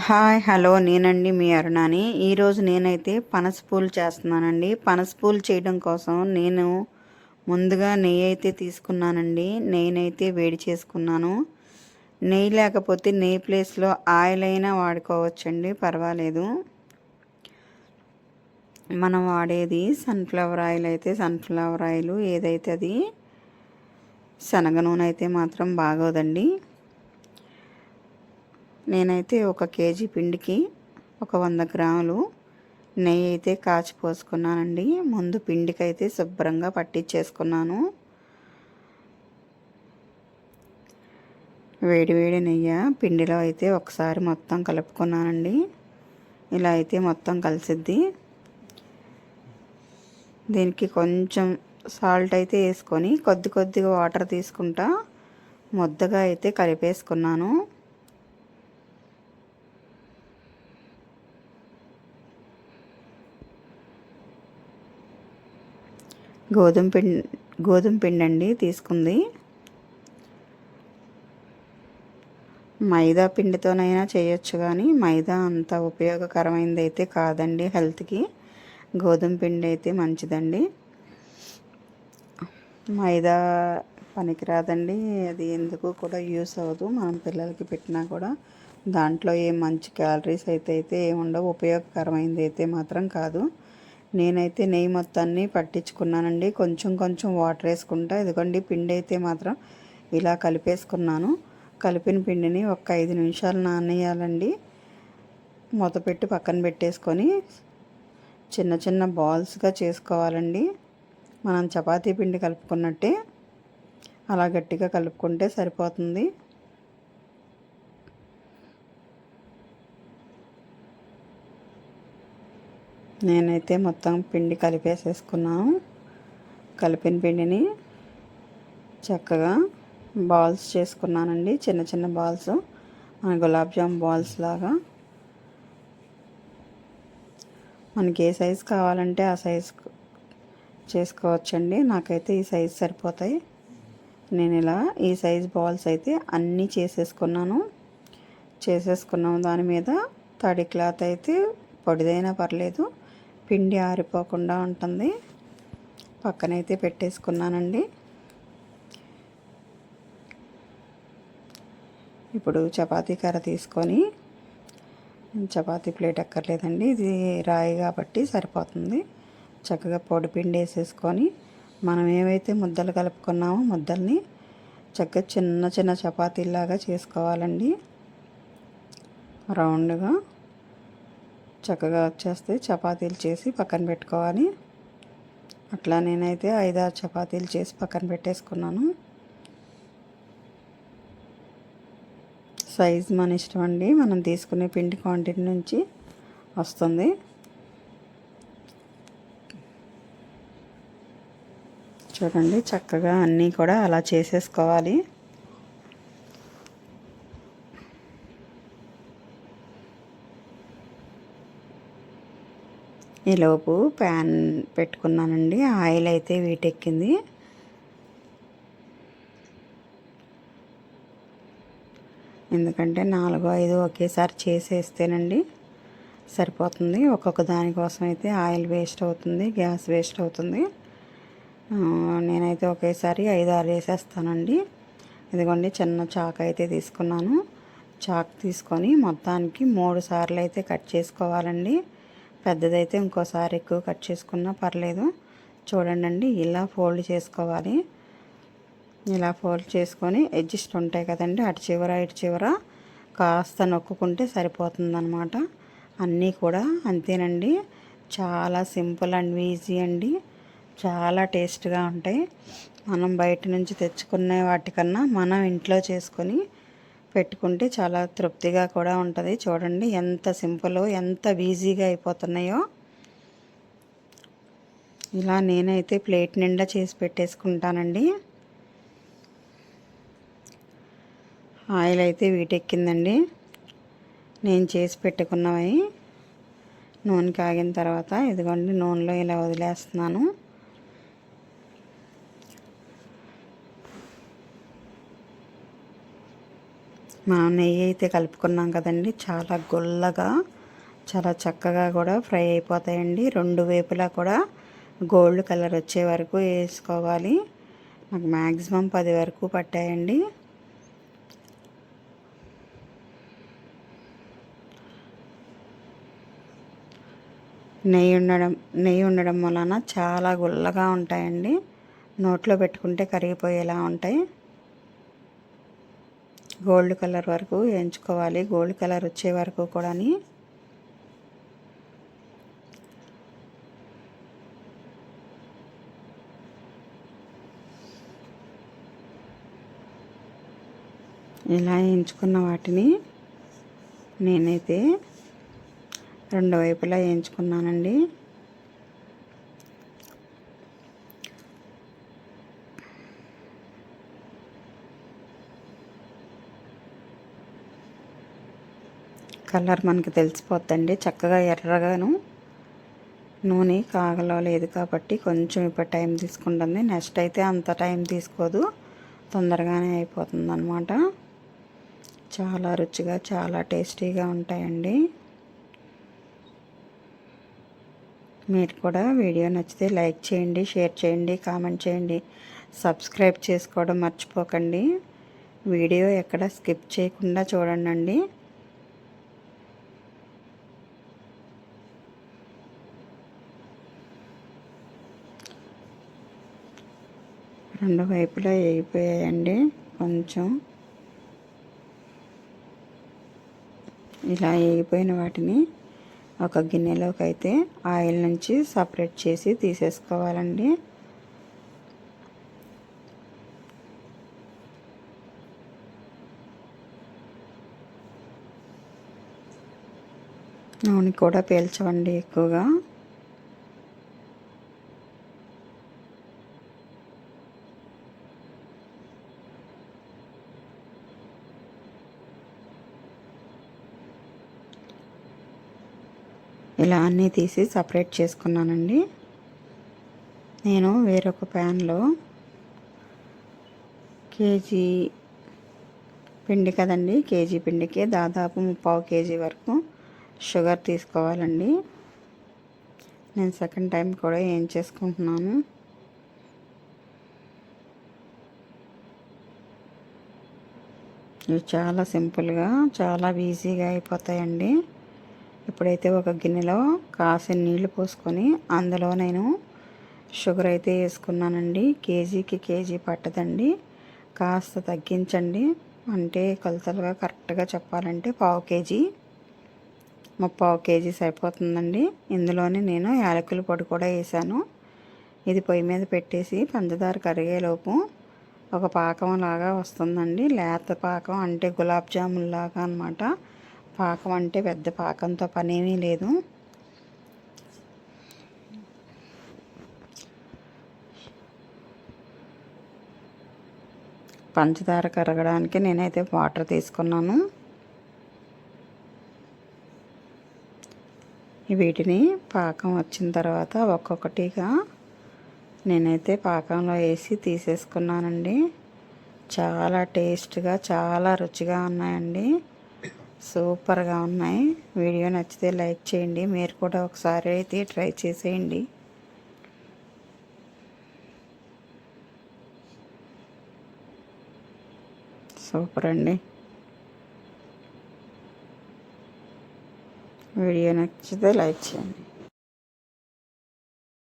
Hi hello నేనండి మీ అరుణాని. ఈరోజు నేనైతే పనస పూలు చేస్తున్నానండి. పనస పూలు చేయడం కోసం నేను ముందుగా నెయ్యి అయితే తీసుకున్నానండి. నెయ్యినైతే వేడి చేసుకున్నాను. నెయ్యి లేకపోతే నెయ్యి ప్లేస్లో ఆయిల్ అయినా వాడుకోవచ్చండి, పర్వాలేదు. మనం వాడేది సన్ఫ్లవర్ ఆయిల్ అయితే సన్ఫ్లవర్ ఆయిల్, ఏదైతే అది శనగ నూనె అయితే మాత్రం బాగోదండి. నేనైతే 1 కేజీ పిండికి ఒక 100 గ్రాములు నెయ్యి అయితే కాచి పోసుకున్నానండి. ముందు పిండికైతే శుభ్రంగా పట్టించేసుకున్నాను. వేడి వేడి నెయ్యి పిండిలో అయితే ఒకసారి మొత్తం కలుపుకున్నానండి. ఇలా అయితే మొత్తం కలిసిద్ది. దీనికి కొంచెం సాల్ట్ అయితే వేసుకొని కొద్ది కొద్దిగా వాటర్ తీసుకుంటా ముద్దగా అయితే కలిపేసుకున్నాను. గోధుమ పిండి అండి తీసుకుంది. మైదా పిండితోనైనా చేయొచ్చు, కానీ మైదా అంత ఉపయోగకరమైనది అయితే కాదండి హెల్త్కి. గోధుమ పిండి అయితే మంచిదండి. మైదా పనికిరాదండి, అది ఎందుకు కూడా యూస్ అవ్వదు. మనం పిల్లలకి పెట్టినా కూడా దాంట్లో ఏ మంచి క్యాలరీస్ అయితే ఏముండవు, ఉపయోగకరమైనది అయితే మాత్రం కాదు. నేనైతే నెయ్యి మొత్తాన్ని పట్టించుకున్నానండి. కొంచెం కొంచెం వాటర్ వేసుకుంటా. ఇదిగోండి పిండి అయితే మాత్రం ఇలా కలిపేసుకున్నాను. కలిపిన పిండిని ఒక 5 నిమిషాలు నానేయాలండి. మూత పెట్టి పక్కన పెట్టేసుకొని చిన్న చిన్న బాల్స్గా చేసుకోవాలండి. మనం చపాతీ పిండి కలుపుకున్నట్టే అలా గట్టిగా కలుపుకుంటే సరిపోతుంది. నేనైతే మొత్తం పిండి కలిపేసేసుకున్నాను. కలిపిన పిండిని చక్కగా బాల్స్ చేసుకున్నానండి. చిన్న చిన్న బాల్స్, మన గులాబ్ జామ్ బాల్స్ లాగా. మనకి ఏ సైజు కావాలంటే ఆ సైజు చేసుకోవచ్చండి. నాకైతే ఈ సైజు సరిపోతాయి. నేను ఇలా ఈ సైజు బాల్స్ అయితే అన్నీ చేసేసుకున్నాము. దాని మీద తడి క్లాత్ అయితే పొడిదైనా పర్లేదు, పిండి ఆరిపోకుండా ఉంటుంది. పక్కనైతే పెట్టేసుకున్నానండి. ఇప్పుడు చపాతీ కర్ర తీసుకొని, చపాతీ ప్లేట్ అక్కర్లేదండి, ఇది రాయి కాబట్టి సరిపోతుంది. చక్కగా పొడి పిండి వేసేసుకొని మనం ఏవైతే ముద్దలు కలుపుకున్నామో ముద్దల్ని చక్కగా చిన్న చిన్న చపాతీలాగా చేసుకోవాలండి. రౌండ్గా చక్కగా వచ్చేస్తే చపాతీలు చేసి పక్కన పెట్టుకోవాలి. అట్లా నేనైతే 5-6 చపాతీలు చేసి పక్కన పెట్టేసుకున్నాను. సైజు మన ఇష్టం అండి, మనం తీసుకునే పిండి క్వాంటిటీ నుంచి వస్తుంది. చూడండి చక్కగా అన్నీ కూడా అలా చేసేసుకోవాలి. ఈలోపు ప్యాన్ పెట్టుకున్నానండి. ఆయిల్ అయితే వీటెక్కింది. ఎందుకంటే 4-5 ఒకేసారి చేసేస్తేనండి సరిపోతుంది. ఒక్కొక్క దానికోసం అయితే ఆయిల్ వేస్ట్ అవుతుంది, గ్యాస్ వేస్ట్ అవుతుంది. నేనైతే ఒకేసారి 5-6 వేసేస్తానండి. ఇదిగోండి చిన్న చాకు అయితే తీసుకున్నాను. చాకు తీసుకొని మొత్తానికి 3 సార్లు అయితే కట్ చేసుకోవాలండి. పెద్దదైతే ఇంకోసారి ఎక్కువ కట్ చేసుకున్నా పర్లేదు. చూడండి ఇలా ఫోల్డ్ చేసుకోవాలి. ఇలా ఫోల్డ్ చేసుకొని ఎడ్జెస్ ఉంటాయి కదండి, అటు చివర ఇటు చివర కాస్త నొక్కుంటే సరిపోతుందన్నమాట. అన్నీ కూడా అంతేనండి. చాలా సింపుల్ అండ్ ఈజీ అండి. చాలా టేస్ట్గా ఉంటాయి. మనం బయట నుంచి తెచ్చుకునే వాటికన్నా మనం ఇంట్లో చేసుకొని పెట్టుకుంటే చాలా తృప్తిగా కూడా ఉంటుంది. చూడండి ఎంత సింపుల్, ఎంత ఈజీగా అయిపోతున్నాయో. ఇలా నేనైతే ప్లేట్ నిండా చేసి పెట్టేసుకుంటానండి. ఆయిల్ అయితే వీటెక్కిందండి. నేను చేసి పెట్టుకున్నవి నూనె కాగిన తర్వాత ఇదిగోండి నూనెలో ఇలా వదిలేస్తున్నాను. మనం నెయ్యి అయితే కలుపుకున్నాం కదండి, చాలా గుల్లగా చాలా చక్కగా కూడా ఫ్రై అయిపోతాయండి. రెండు వైపులా కూడా గోల్డ్ కలర్ వచ్చే వరకు వేసుకోవాలి. నాకు మ్యాక్సిమం 10 వరకు పట్టాయండి. నెయ్యి ఉండడం వలన చాలా గుల్లగా ఉంటాయండి. నోట్లో పెట్టుకుంటే కరిగిపోయేలా ఉంటాయి. గోల్డ్ కలర్ వరకు వేయించుకోవాలి, గోల్డ్ కలర్ వచ్చే వరకు కూడా. ఇలా వేయించుకున్న వాటిని నేనైతే రెండు వైపులా వేయించుకున్నానండి. కలర్ మనకి తెలిసిపోద్దండి, చక్కగా ఎర్రగాను. నూనె కాగలో లేదు కాబట్టి కొంచెం ఇప్పుడు టైం తీసుకుంటుంది. నెక్స్ట్ అయితే అంత టైం తీసుకోదు, తొందరగానే అయిపోతుంది అన్నమాట. చాలా రుచిగా చాలా టేస్టీగా ఉంటాయండి. మీరు కూడా వీడియో నచ్చితే లైక్ చేయండి, షేర్ చేయండి, కామెంట్ చేయండి, సబ్స్క్రైబ్ చేసుకోవడం మర్చిపోకండి. వీడియో ఎక్కడ స్కిప్ చేయకుండా చూడండి. రెండు వైపులా వేగిపోయాయండి. కొంచెం ఇలా వేగిపోయిన వాటిని ఒక గిన్నెలోకి అయితే ఆయిల్ నుంచి సపరేట్ చేసి తీసేసుకోవాలండి. నూనె కూడా పీల్చవండి ఎక్కువగా. ఇలా అన్నీ తీసి సపరేట్ చేసుకున్నానండి. నేను వేరొక ప్యాన్లో కేజీ పిండి కదండి, కేజీ పిండికి దాదాపు 3/4 కేజీ వరకు షుగర్ తీసుకోవాలండి. నేను సెకండ్ టైం కూడా ఏం చేసుకుంటున్నాను. ఇవి చాలా సింపుల్గా చాలా ఈజీగా అయిపోతాయండి. ఇప్పుడైతే ఒక గిన్నెలో కాసిన నీళ్లు పోసుకొని అందులో నేను షుగర్ అయితే వేసుకున్నానండి. కేజీకి కేజీ పట్టదండి, కాస్త తగ్గించండి. అంటే కొలతలుగా కరెక్ట్గా చెప్పాలంటే 1/4 కేజీ 3/4 కేజీ సరిపోతుందండి. ఇందులోనే నేను యాలకుల పొడి కూడా వేసాను. ఇది పొయ్యి మీద పెట్టేసి పంచదార కరిగేలోపు ఒక పాకం లాగా వస్తుందండి. లేత పాకం అంటే గులాబ్ జామున్ లాగా అన్నమాట. పాకం అంటే పెద్ద పాకంతో పనేమీ లేదు. పంచదార కరగడానికి నేనైతే వాటర్ తీసుకున్నాను. వీటిని పాకం వచ్చిన తర్వాత ఒక్కొక్కటిగా నేనైతే పాకంలో వేసి తీసేసుకున్నానండి. చాలా టేస్ట్గా చాలా రుచిగా ఉన్నాయండి, సూపర్గా ఉన్నాయి. వీడియో నచ్చితే లైక్ చేయండి. మీరు కూడా ఒకసారి అయితే ట్రై చేసేయండి. సూపర్ అండి. వీడియో నచ్చితే లైక్ చేయండి.